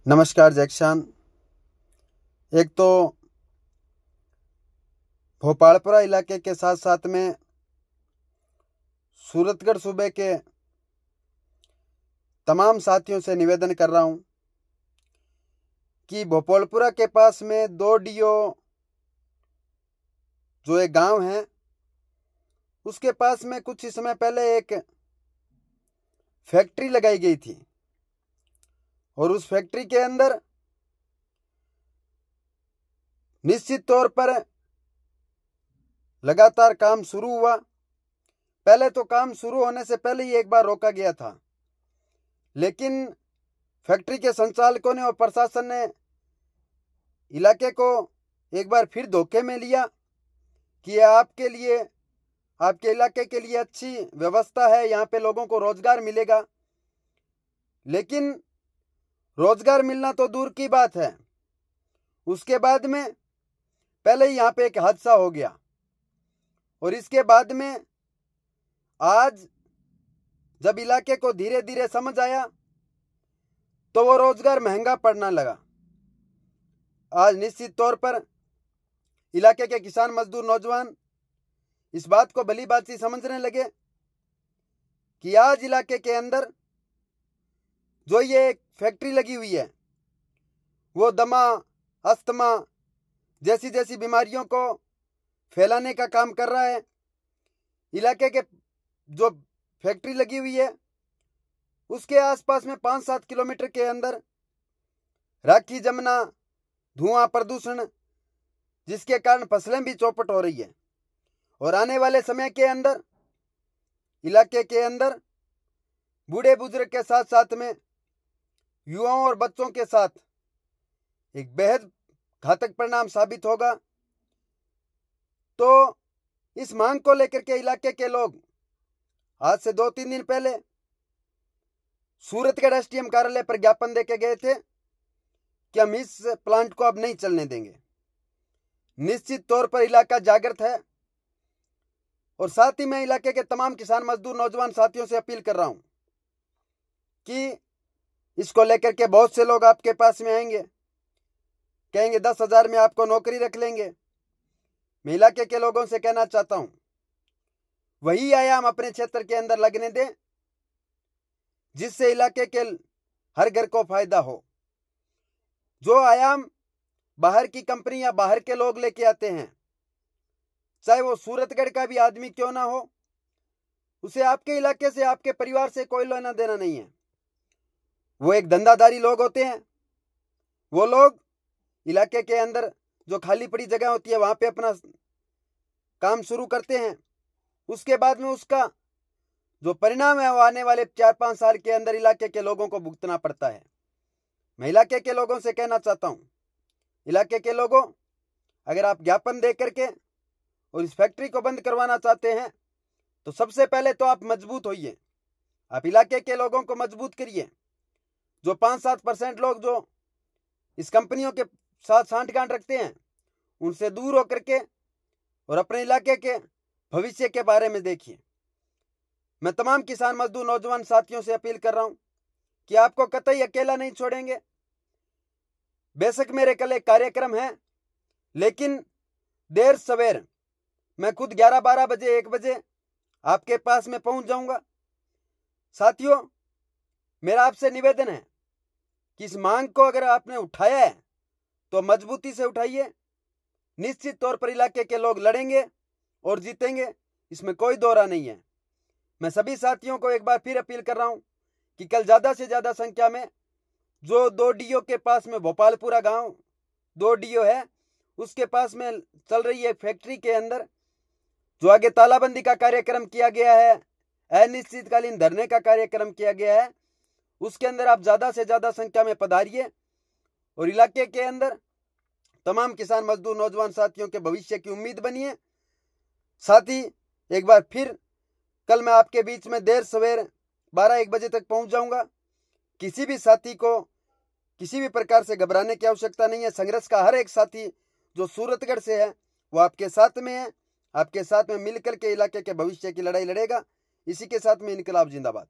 नमस्कार जैक्शान। एक तो भोपालपुरा इलाके के साथ साथ में सूरतगढ़ सूबे के तमाम साथियों से निवेदन कर रहा हूं कि भोपालपुरा के पास में 2 डीओ जो एक गांव है उसके पास में कुछ ही समय पहले एक फैक्ट्री लगाई गई थी और उस फैक्ट्री के अंदर निश्चित तौर पर लगातार काम शुरू हुआ। पहले तो काम शुरू होने से पहले ही एक बार रोका गया था, लेकिन फैक्ट्री के संचालकों ने और प्रशासन ने इलाके को एक बार फिर धोखे में लिया कि यह आपके लिए, आपके इलाके के लिए अच्छी व्यवस्था है, यहाँ पे लोगों को रोजगार मिलेगा। लेकिन रोजगार मिलना तो दूर की बात है, उसके बाद में पहले ही यहाँ पे एक हादसा हो गया और इसके बाद में आज जब इलाके को धीरे धीरे समझ आया तो वो रोजगार महंगा पड़ने लगा। आज निश्चित तौर पर इलाके के किसान मजदूर नौजवान इस बात को भली बात समझने लगे कि आज इलाके के अंदर जो ये एक फैक्ट्री लगी हुई है वो दमा, अस्थमा जैसी बीमारियों को फैलाने का काम कर रहा है। इलाके के जो फैक्ट्री लगी हुई है उसके आसपास में 5-7 किलोमीटर के अंदर राखी जमना, धुआं, प्रदूषण, जिसके कारण फसलें भी चौपट हो रही है। और आने वाले समय के अंदर इलाके के अंदर बूढ़े बुजुर्ग के साथ साथ में युवाओं और बच्चों के साथ एक बेहद घातक परिणाम साबित होगा। तो इस मांग को लेकर के इलाके के लोग आज से 2-3 दिन पहले सूरतगढ़ एसडीएम कार्यालय पर ज्ञापन देके गए थे कि हम इस प्लांट को अब नहीं चलने देंगे। निश्चित तौर पर इलाका जागृत है और साथ ही मैं इलाके के तमाम किसान मजदूर नौजवान साथियों से अपील कर रहा हूं कि इसको लेकर के बहुत से लोग आपके पास में आएंगे, कहेंगे 10,000 में आपको नौकरी रख लेंगे। मैं इलाके के लोगों से कहना चाहता हूं वही आयाम अपने क्षेत्र के अंदर लगने दें जिससे इलाके के हर घर को फायदा हो। जो आयाम बाहर की कंपनी या बाहर के लोग लेके आते हैं, चाहे वो सूरतगढ़ का भी आदमी क्यों ना हो, उसे आपके इलाके से, आपके परिवार से कोई लेना देना नहीं है। वो एक धंधादारी लोग होते हैं। वो लोग इलाके के अंदर जो खाली पड़ी जगह होती है वहां पे अपना काम शुरू करते हैं। उसके बाद में उसका जो परिणाम है वो आने वाले 4-5 साल के अंदर इलाके के लोगों को भुगतना पड़ता है। मैं इलाके के लोगों से कहना चाहता हूं, इलाके के लोगों, अगर आप ज्ञापन दे करके और इस फैक्ट्री को बंद करवाना चाहते हैं तो सबसे पहले तो आप मजबूत होइए, आप इलाके के लोगों को मजबूत करिए। जो 5-7% लोग जो इस कंपनियों के साथ सांठगांठ रखते हैं उनसे दूर होकर के और अपने इलाके के भविष्य के बारे में देखिए। मैं तमाम किसान मजदूर नौजवान साथियों से अपील कर रहा हूं कि आपको कतई अकेला नहीं छोड़ेंगे। बेशक मेरे कल एक कार्यक्रम है, लेकिन देर सवेर मैं खुद 11-12 बजे, 1 बजे आपके पास में पहुंच जाऊंगा। साथियों, मेरा आपसे निवेदन है कि इस मांग को अगर आपने उठाया है तो मजबूती से उठाइए। निश्चित तौर पर इलाके के लोग लड़ेंगे और जीतेंगे, इसमें कोई दौरा नहीं है। मैं सभी साथियों को एक बार फिर अपील कर रहा हूं कि कल ज्यादा से ज्यादा संख्या में जो 2 डीओ के पास में भोपालपुरा गांव 2 डीओ है उसके पास में चल रही है फैक्ट्री के अंदर जो आगे तालाबंदी का कार्यक्रम किया गया है, अनिश्चितकालीन धरने का कार्यक्रम किया गया है, उसके अंदर आप ज्यादा से ज्यादा संख्या में पधारिए और इलाके के अंदर तमाम किसान मजदूर नौजवान साथियों के भविष्य की उम्मीद बनिए। साथ ही एक बार फिर कल मैं आपके बीच में देर सवेर 12-1 बजे तक पहुंच जाऊंगा। किसी भी साथी को किसी भी प्रकार से घबराने की आवश्यकता नहीं है। संघर्ष का हर एक साथी जो सूरतगढ़ से है वो आपके साथ में है, आपके साथ में मिलकर के इलाके के भविष्य की लड़ाई लड़ेगा। इसी के साथ में इनकलाब जिंदाबाद।